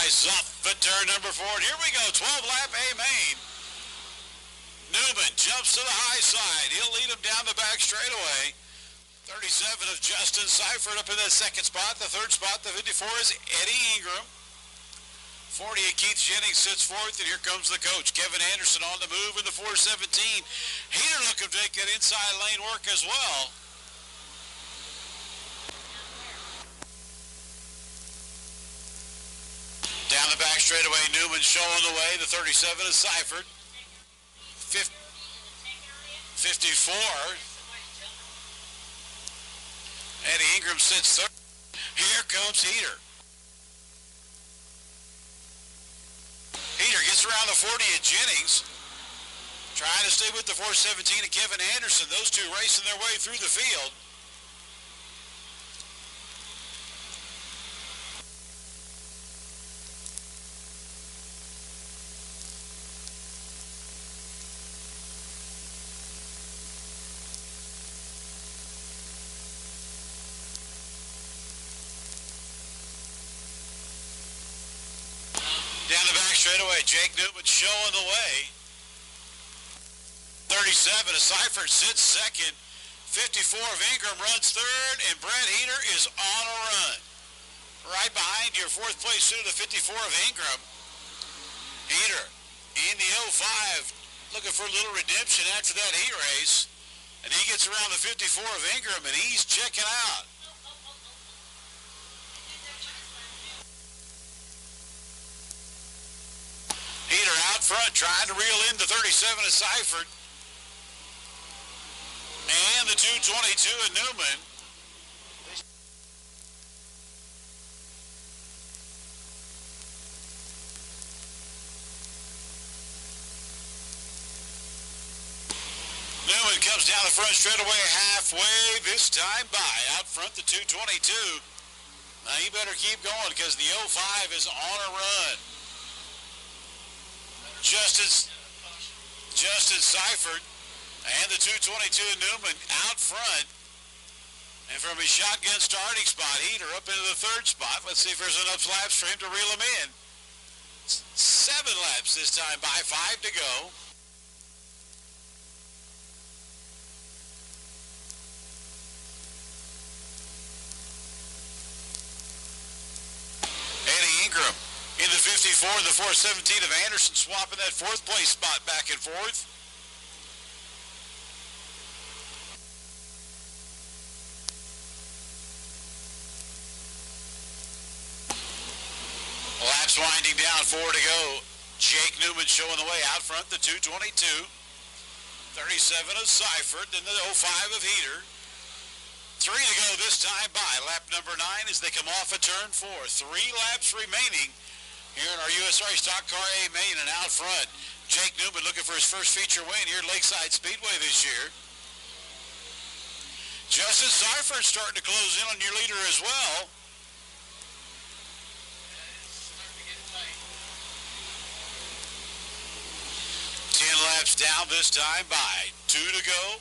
Rises off at turn number 4. And here we go, 12-lap A main. Newman jumps to the high side. He'll lead him down the back straightaway. 37 of Justin Seifert up in the second spot. The third spot, the 54, is Eddie Ingram. 40 of Keith Jennings sits fourth, and here comes the coach, Kevin Anderson, on the move in the 417. Heater looking to make that inside lane work as well. Down the back straightaway, Newman showing the way. The 37 is Seifert. 54. Eddie Ingram sits third. Here comes Heater. Heater gets around the 40 at Jennings. Trying to stay with the 417 of Kevin Anderson. Those two racing their way through the field. Down the back straightaway, Jake Newman showing the way. 37 of Seifert sits second. 54 of Ingram runs third, and Brett Heater is on a run. Right behind your fourth place suitor, the 54 of Ingram. Heater in the 05, looking for a little redemption after that heat race. And he gets around the 54 of Ingram, and he's checking out. Heater out front, trying to reel in the 37 of Seifert. And the 222 of Newman. Newman comes down the front straightaway halfway, this time by. Out front, the 222. Now, you better keep going because the 05 is on a run. Justin Seifert and the 222 Newman out front. And from his shotgun starting spot, Heater up into the third spot. Let's see if there's enough laps for him to reel him in. 7 laps this time by, 5 to go. Eddie Ingram in the 54, the 417 of Anderson, swapping that fourth place spot back and forth. Laps winding down, 4 to go. Jake Newman showing the way out front, the 222. 37 of Seifert, then the 05 of Heater. 3 to go this time by. Lap number 9 as they come off of turn 4. 3 laps remaining here in our USR Stock Car A main, and out front, Jake Newman looking for his first feature win here at Lakeside Speedway this year. Justin Seifert starting to close in on your leader as well. Laps down this time by. 2 to go.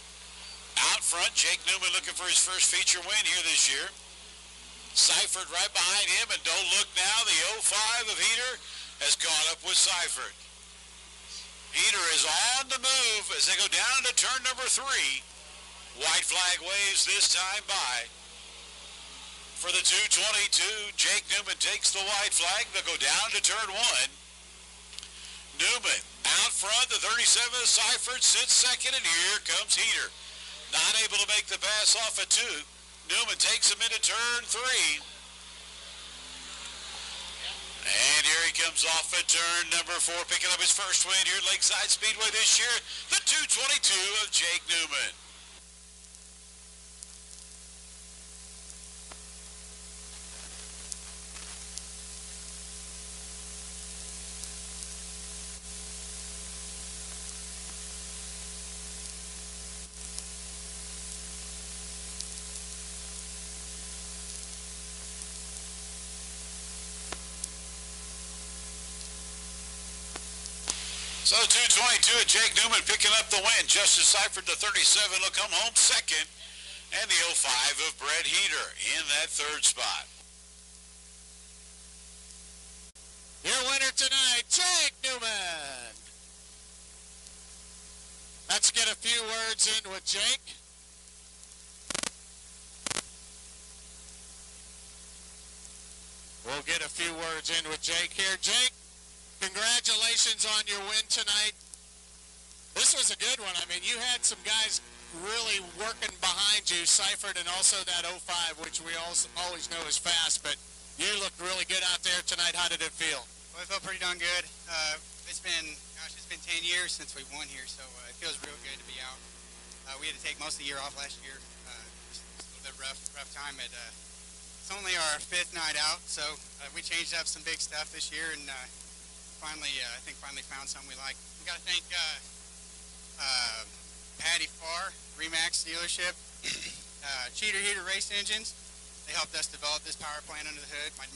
Out front, Jake Newman looking for his first feature win here this year. Seifert right behind him, and don't look now, the 05 of Heater has caught up with Seifert. Heater is on the move as they go down into turn number 3. White flag waves this time by. For the 222, Jake Newman takes the white flag. They'll go down to turn 1. Newman out front, the 37 of Seifert sits second, and here comes Heater. Not able to make the pass off at 2. Newman takes him into turn 3. And here he comes off at turn number 4, picking up his first win here at Lakeside Speedway this year, the 222 of Jake Newman. So 222 at Jake Newman picking up the win. Justin Seifert, the 37, will come home second. And the 05 of Brett Heater in that third spot. Your winner tonight, Jake Newman. Let's get a few words in with Jake. We'll get a few words in with Jake here. Jake, congratulations on your win tonight. This was a good one. I mean, you had some guys really working behind you, Seifert and also that 05, which we always know is fast, but you looked really good out there tonight. How did it feel? Well, it felt pretty darn good. It's been 10 years since we won here, so it feels real good to be out. We had to take most of the year off last year. Just a little bit rough time. It's only our 5th night out, so we changed up some big stuff this year, and I think finally found something we like. We got to thank Patty Farr, Remax dealership, Cheater Heater Race Engines. They helped us develop this power plant under the hood. My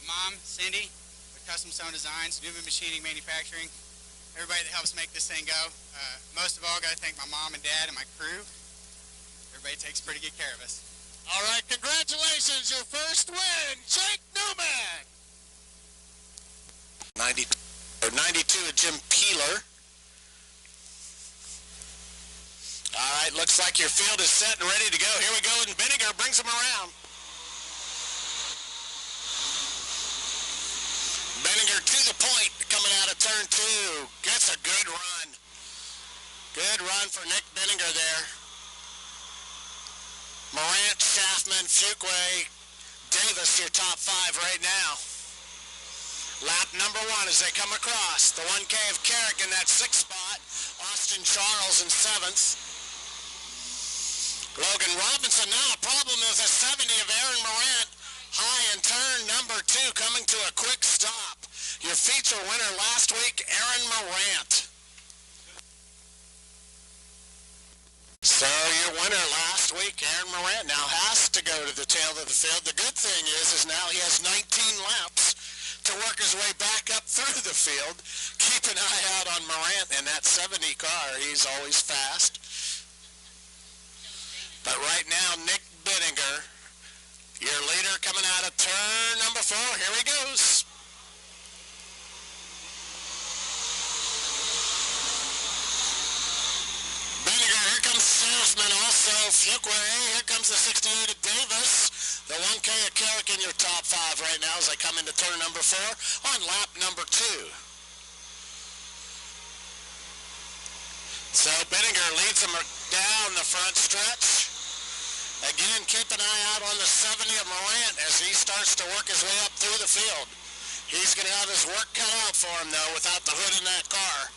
mom, Cindy, with Custom Sewn Designs, Newman Machining Manufacturing, everybody that helps make this thing go. Most of all, got to thank my mom and dad and my crew. Everybody takes pretty good care of us. All right, congratulations, your first win, Jake Newman. 92 of Jim Peeler. All right, looks like your field is set and ready to go. Here we go, and Benninger brings them around. Benninger to the point, coming out of turn 2. Gets a good run. Good run for Nick Benninger there. Morant, Schaffman, Fuqua, Davis, your top 5 right now. Lap number 1 as they come across. The 1K of Carrick in that 6th spot. Austin Charles in 7th. Logan Robinson now. A problem is a 70 of Aaron Morant. High in turn number 2, coming to a quick stop. Your feature winner last week, Aaron Morant. So your winner last week, Aaron Morant, now has to go to the tail of the field. The good thing is now he has 19 laps to work his way back up through the field. Keep an eye out on Morant in that 70 car. He's always fast. But right now, Nick Benninger, your leader, coming out of turn number 4. Here he goes. Benninger, here comes Schaffman, also Fuqua. Here comes the 68 of Davis. The 1K of Carrick in your top 5 right now as they come into turn number 4 on lap number 2. So Benninger leads them down the front stretch. Again, keep an eye out on the 70 of Morant as he starts to work his way up through the field. He's going to have his work cut out for him, though, without the hood in that car.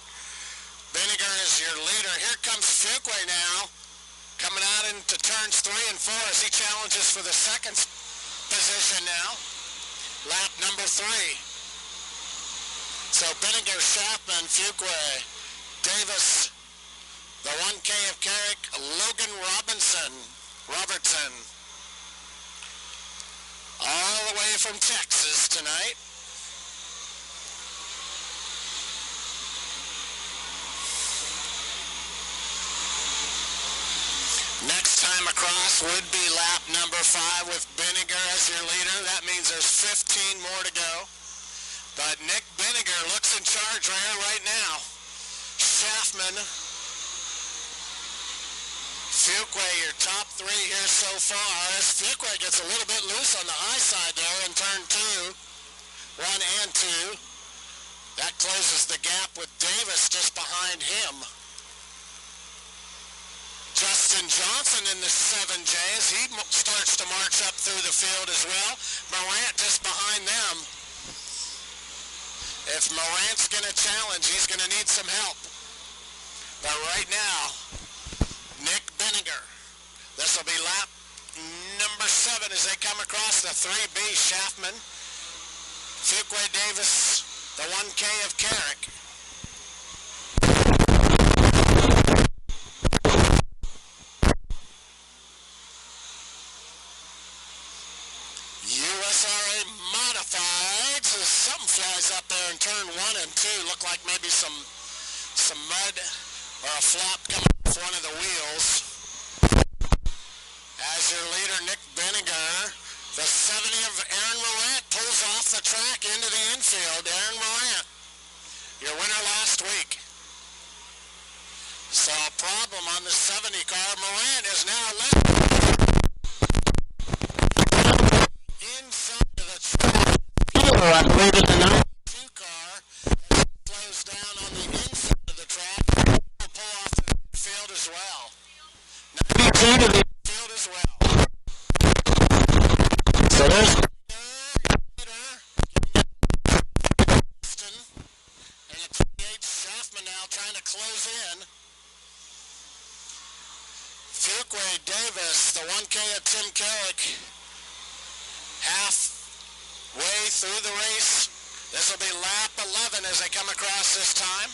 Benninger is your leader. Here comes Fuqua now, coming out into turns 3 and 4 as he challenges for the 2nd position now. Lap number 3. So Benninger, Schaffman, Fuqua, Davis, the 1K of Carrick, Logan Robertson, all the way from Texas tonight. Next time across would be lap number 5 with Benninger as your leader. That means there's 15 more to go. But Nick Benninger looks in charge right now. Schaffman, Fuqua, your top 3 here so far. As Fuqua gets a little bit loose on the high side there in turn 2. 1 and 2. That closes the gap with Davis just behind him. Justin Johnson in the 7J as he starts to march up through the field as well. Morant just behind them. If Morant's going to challenge, he's going to need some help. But right now, Nick Benninger. This will be lap number 7 as they come across the 3B. Schaffman, Fuqua, Davis, the 1K of Carrick. USRA Modified. So something flies up there in turn 1 and 2. Look like maybe some mud or a flop coming off one of the wheels. As your leader, Nick Benninger, The 70 of Aaron Morant pulls off the track into the infield. Aaron Morant, your winner last week. So a problem on the 70 car. Morant is now left inside of the track. I believe in the 92 car. As it slows down on the inside of the track, will pull off the field as well. 92 to the field as well. So there's and the 28 Schaffman now trying to close in. Fuquay Davis, the 1K of Tim Carrick, halfway through the race. This will be lap 11 as they come across this time.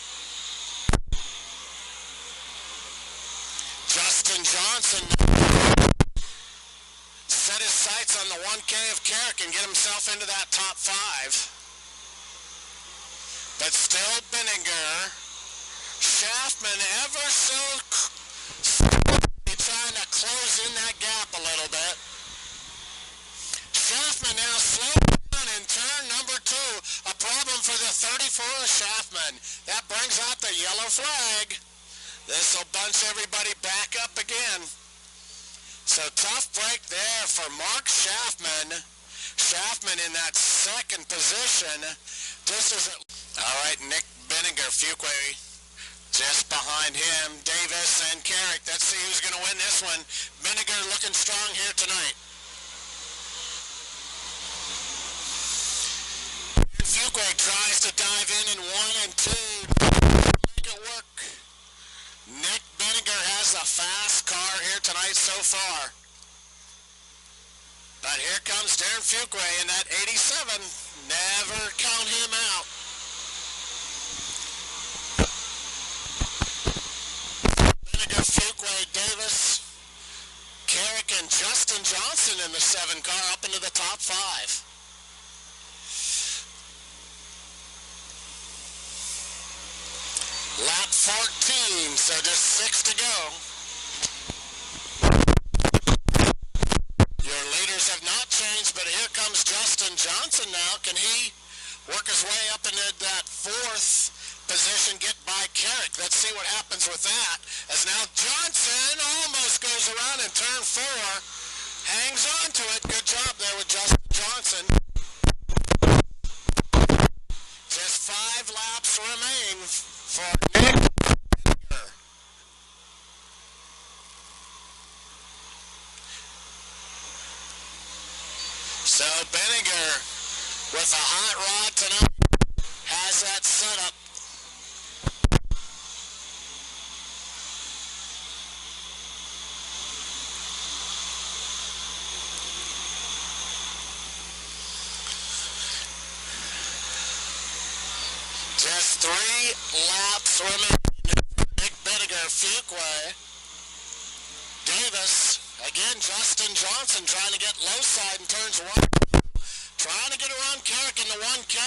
Justin Johnson set his sights on the 1K of Carrick and get himself into that top 5. But still Benninger. Schaffman ever so trying to close in that gap a little bit. Schaffman now slowing down in turn number 2. A problem for the 34 of Schaffman. That brings out the yellow flag. This will bunch everybody back up again. So tough break there for Mark Schaffman. Schaffman in that second position. Just as it... All right, Nick Benninger, Fuquay just behind him. Davis and Carrick. Let's see who's going to win this one. Benninger looking strong here tonight. Fuquay tries to dive in 1 and 2. Make it work. Nick Benninger has a fast car here tonight so far. But here comes Darren Fuquay in that 87. Never count him out. Benninger, Fuquay, Davis, Carrick, and Justin Johnson in the 7 car up into the top 5. Lap 14, so just 6 to go. Your leaders have not changed, but here comes Justin Johnson now. Can he work his way up into that 4th position, get by Carrick? Let's see what happens with that. As now Johnson almost goes around in turn 4. Hangs on to it. Good job there with Justin Johnson. Just 5 laps remain for Nick Benninger. So Benninger with a hot rod tonight has that set up. Just 3 laps remaining for Nick Benninger, Fuquay. Davis, again, Justin Johnson trying to get low side in turns 1 and 2. Trying to get around Carrick in the 1K.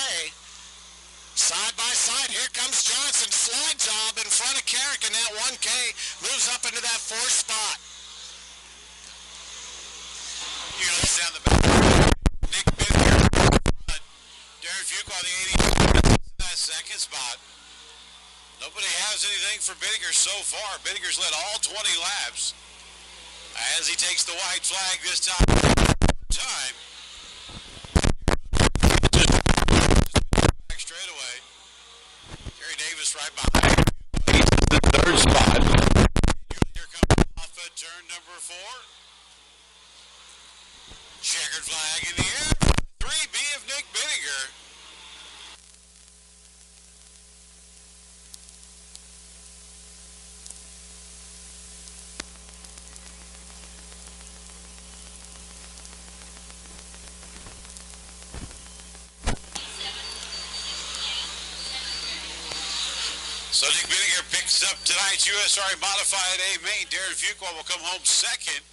Side by side, here comes Johnson. Slide job in front of Carrick in that 1K. Moves up into that 4th spot. You know, this down the back. Nick Benninger front. Darren Fuquay, the 82, in that 2nd spot. Nobody has anything for Benninger so far. Benninger's led all 20 laps. As he takes the white flag this time. Back straight away. Gary Davis right behind. He's the 3rd spot. Here comes off at turn number 4. Checkered flag in the air. 3B of Nick Benninger. So Nick Benninger picks up tonight's USRA Modified A main. Darren Fuquay will come home 2nd.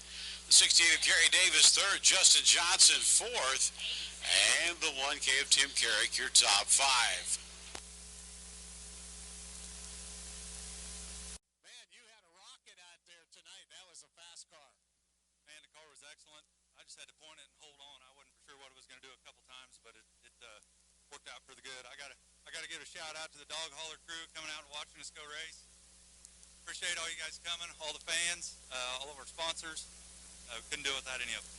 The 68 of Gary Davis 3rd. Justin Johnson 4th. And the 1K of Tim Carrick, your top 5. Man, you had a rocket out there tonight. That was a fast car. Man, the car was excellent. I just had to point it and hold on. I wasn't for sure what it was going to do a couple times, but it worked out for the good. I gotta give a shout out to the dog hauler crew coming out and watching us go race. Appreciate all you guys coming, all the fans, all of our sponsors. Couldn't do it without any of them.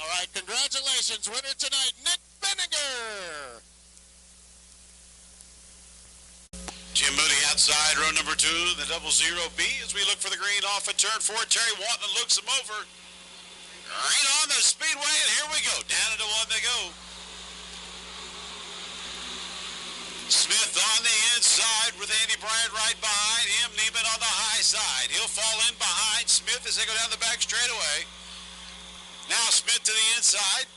All right, congratulations, winner tonight, Nick Benninger. Jim Moody outside, row number 2, the 00B, as we look for the green off at turn 4. Terry Watson looks him over. Right on the speedway, and here we go. Down into 1 they go. Smith on the inside with Andy Bryant right behind him. Neiman on the high side. He'll fall in behind Smith as they go down the back straightaway. Now Smith to the inside.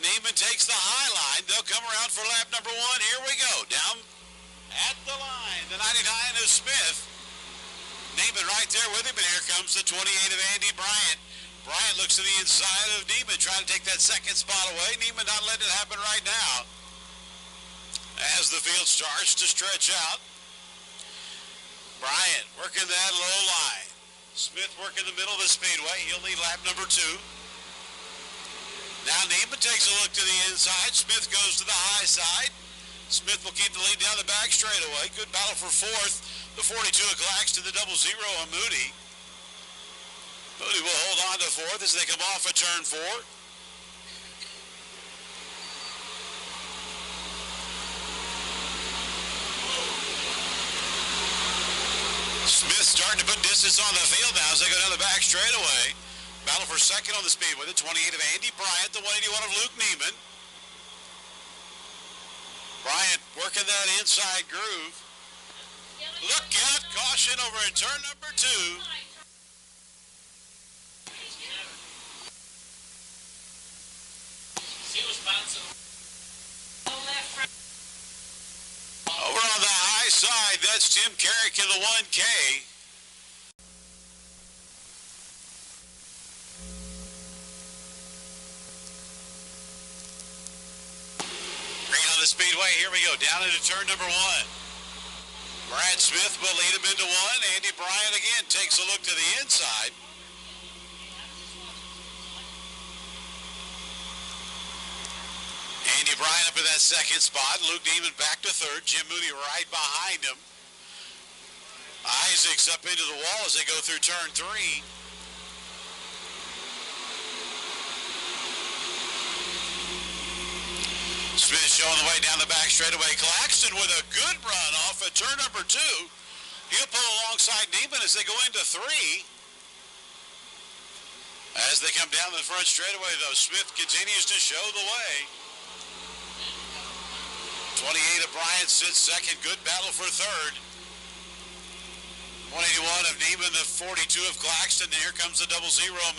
Neiman takes the high line. They'll come around for lap number 1. Here we go. Down at the line, the 99 is Smith. Neiman right there with him, and here comes the 28 of Andy Bryant. Bryant looks to the inside of Neiman, trying to take that second spot away. Neiman not letting it happen right now. As the field starts to stretch out, Bryant working that low line. Smith working the middle of the speedway. He'll lead lap number 2. Now Neiman takes a look to the inside. Smith goes to the high side. Smith will keep the lead down the back straightaway. Good battle for 4th. The 42 of Claxton, the 00 on Moody. Moody will hold on to 4th as they come off of turn 4. Smith starting to put distance on the field now as they go down the back straightaway. Battle for 2nd on the speedway. The 28 of Andy Bryant, the 181 of Luke Neiman. Bryant working that inside groove. Look out, caution over in turn number 2. Over on the high side, that's Tim Carrick in the 1K. The speedway, here we go, down into turn number 1. Brad Smith will lead him into 1. Andy Bryant again takes a look to the inside. Andy Bryant up in that 2nd spot. Luke Neiman back to 3rd. Jim Moody right behind him. Isaacs up into the wall as they go through turn 3. Smith showing the way down the back straightaway. Claxton with a good run off at turn number 2. He'll pull alongside Neiman as they go into 3. As they come down the front straightaway, though, Smith continues to show the way. 28 of Bryant sits 2nd. Good battle for 3rd. 181 of Neiman, the 42 of Claxton. And here comes the 00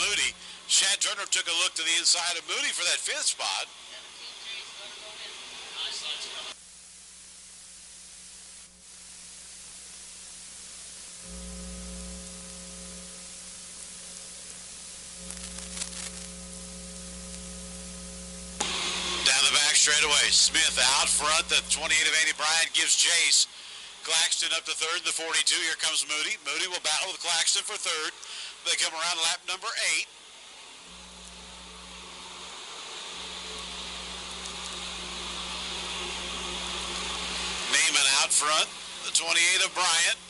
Moody. Shad Turner took a look to the inside of Moody for that 5th spot. Straightaway, Smith out front. The 28 of Andy Bryant gives chase. Claxton up to 3rd. The 42. Here comes Moody. Moody will battle with Claxton for 3rd. They come around lap number 8. Neiman out front. The 28 of Bryant.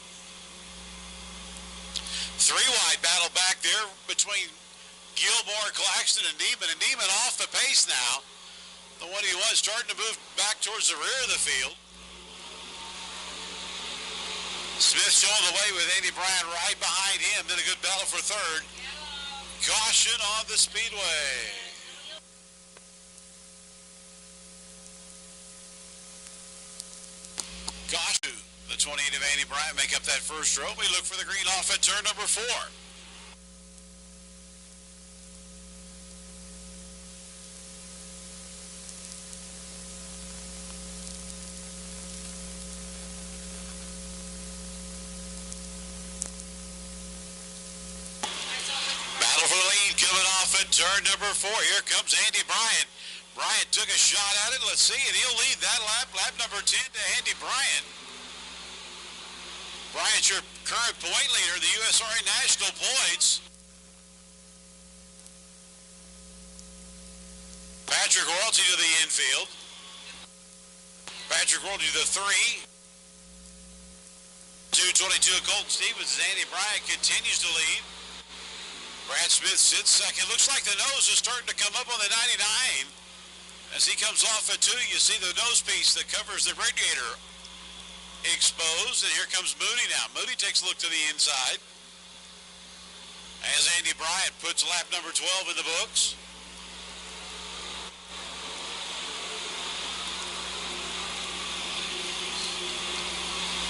3 wide battle back there between Gilmore, Claxton, and Neiman off the pace now. The 181 starting to move back towards the rear of the field. Smith showing the way with Andy Bryant right behind him. Then a good battle for 3rd. Caution on the speedway. Caution. The 28 of Andy Bryant make up that first row. We look for the green off at turn number 4. Turn number 4. Here comes Andy Bryant. Bryant took a shot at it. Let's see, and he'll lead that lap. Lap number 10 to Andy Bryant. Bryant's your current point leader in the USRA National Points. Patrick Royalty to the infield. Patrick Royalty to the 3. 222 of Colton Stevens as Andy Bryant continues to lead. Brad Smith sits second. Looks like the nose is starting to come up on the 99. As he comes off at 2, you see the nose piece that covers the radiator exposed. And here comes Moody now. Moody takes a look to the inside as Andy Bryant puts lap number 12 in the books.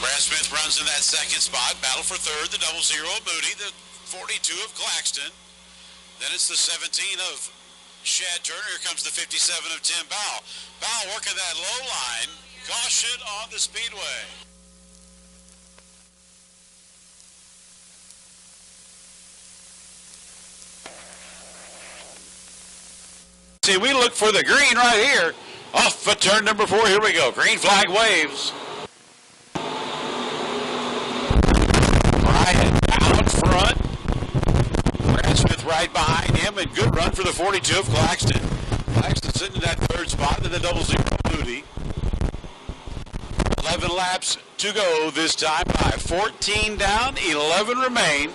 Brad Smith runs in that second spot. Battle for third, the 00 of Moody, the 42 of Claxton. Then it's the 17 of Shad Turner. Here comes the 57 of Tim Powell. Powell working that low line. Caution on the speedway. See, we look for the green right here. Off at turn number 4. Here we go. Green flag waves. Out front. Brad Smith right behind him, and good run for the 42 of Claxton. Claxton sitting in that third spot in the 00 Moody. 11 laps to go this time by 14 down, 11 remain.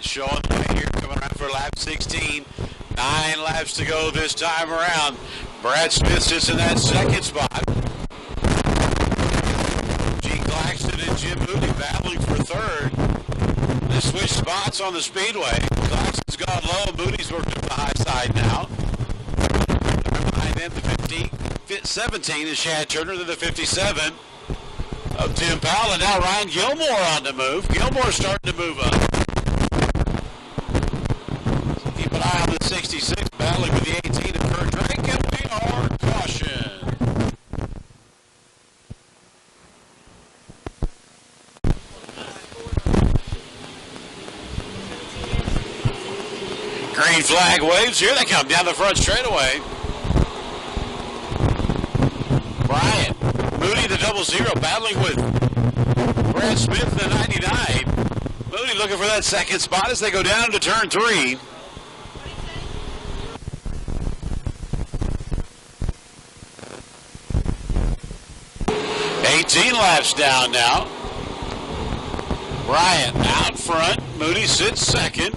Showing the way here, coming around for lap 16. 9 laps to go this time around. Brad Smith sits in that second spot. Gene Claxton and Jim Moody battling for third. They switch spots on the speedway. Claxton's gone low. Moody's worked up the high side now. Behind them, the 17 is Shad Turner, then the 57 of Tim Powell, and now Ryan Gilmore on the move. Gilmore's starting to move up. Keep an eye on the 66, battling with the 18 of Kurt Drake, and we are caution. Green flag waves. Here they come down the front straightaway. Bryant, Moody the 00, battling with Brad Smith the 99. Moody looking for that second spot as they go down to turn 3. Laps down now. Bryant out front. Moody sits second.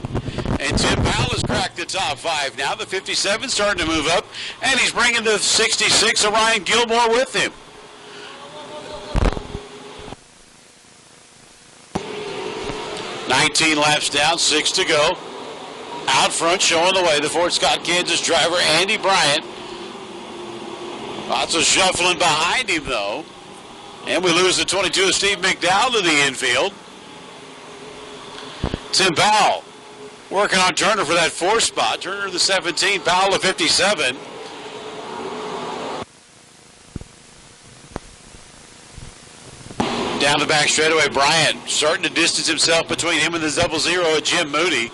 And Tim Powell has cracked the top 5 now. The 57 starting to move up. And he's bringing the 66 of Ryan Gilmore with him. $19 laps down, 6 to go. Out front, showing the way, the Fort Scott, Kansas driver, Andy Bryant. Lots of shuffling behind him, though. And we lose the 22 of Steve McDowell to the infield. Tim Powell working on Turner for that 4th spot. Turner the 17, Powell the 57. Down the back straightaway, Bryant starting to distance himself between him and the 00 of Jim Moody.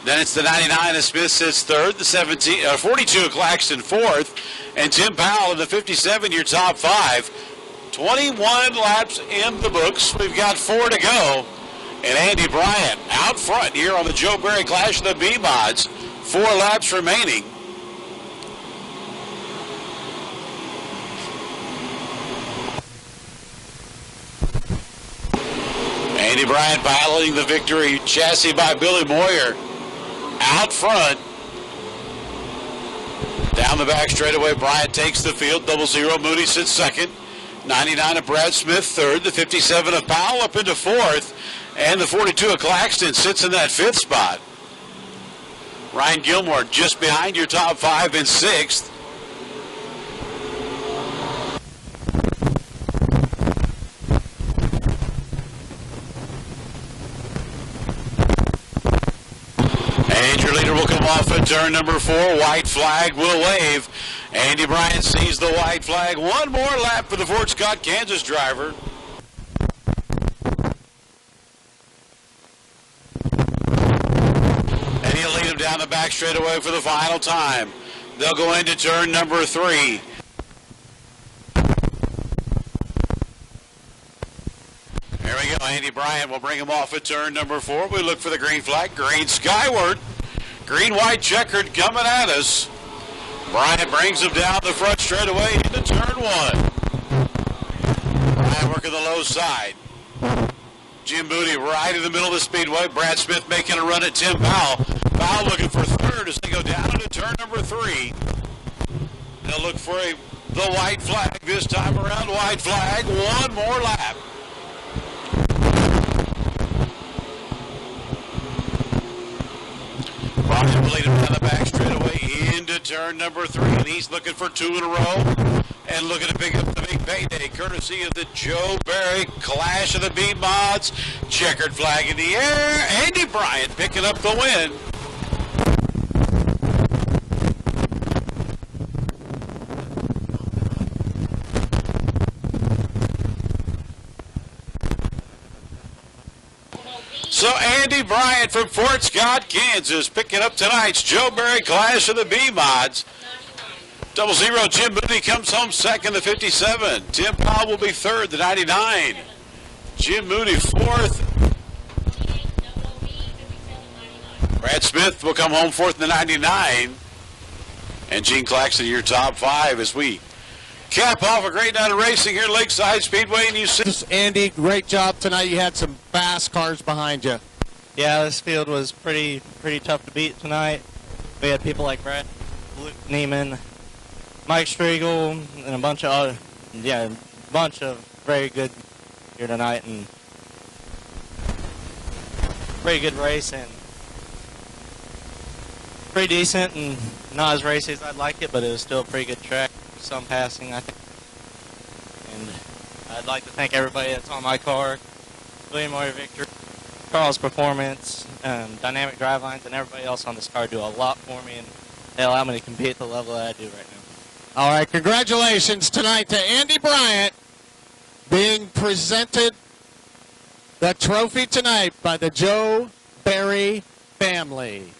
Then it's the 99 of Smith sits 3rd, the 42 of Claxton 4th, and Tim Powell in the 57, your top 5. 21 laps in the books. We've got 4 to go. And Andy Bryant out front here on the Joe Berry Clash of the B-Mods. 4 laps remaining. Andy Bryant battling the victory chassis by Billy Moyer. Out front. Down the back straightaway, Bryant takes the field. 00 Moody sits 2nd. 99 of Brad Smith 3rd. The 57 of Powell up into 4th. And the 42 of Claxton sits in that 5th spot. Ryan Gilmore just behind your top 5 in 6th. him off at turn number 4. White flag will wave. Andy Bryant sees the white flag. One more lap for the Fort Scott, Kansas driver. And he'll lead him down the back straightaway for the final time. They'll go into turn number 3. There we go. Andy Bryant will bring him off at turn number 4. We look for the green flag. Green skyward. Green, white, checkered coming at us. Bryant brings him down the front straightaway into turn 1. Bryant working the low side. Jim Booty right in the middle of the speedway. Brad Smith making a run at Tim Powell. Powell looking for third as they go down into turn number 3. They'll look for the white flag this time around. White flag. One more lap. Bryant will lead him down the back straightaway into turn number 3, and he's looking for 2 in a row and looking to pick up the big payday courtesy of the Joe Barry Clash of the B Mods. Checkered flag in the air. Andy Bryant picking up the win. So Andy Bryant from Fort Scott, Kansas, picking up tonight's Joe Barry Clash of the B Mods. 00 Jim Moody comes home second, the 57. Tim Powell will be third, the 99. Jim Moody fourth. Brad Smith will come home fourth in the 99. And Gene Claxton, your top 5 as we cap off a great night of racing here at Lakeside Speedway in UC. Andy, great job tonight. You had some fast cars behind you. Yeah, this field was pretty tough to beat tonight. We had people like Brad, Luke Neiman, Mike Striegel, and a bunch of very good here tonight, and pretty good race and pretty decent and not as racy as I'd like it, but it was still a pretty good track. Some passing, I think. And I'd like to thank everybody that's on my car, William Moyer Victor, Carl's Performance, Dynamic Drivelines, and everybody else on this car do a lot for me, and they allow me to compete at the level that I do right now. All right, congratulations tonight to Andy Bryant being presented the trophy tonight by the Joe Barry family.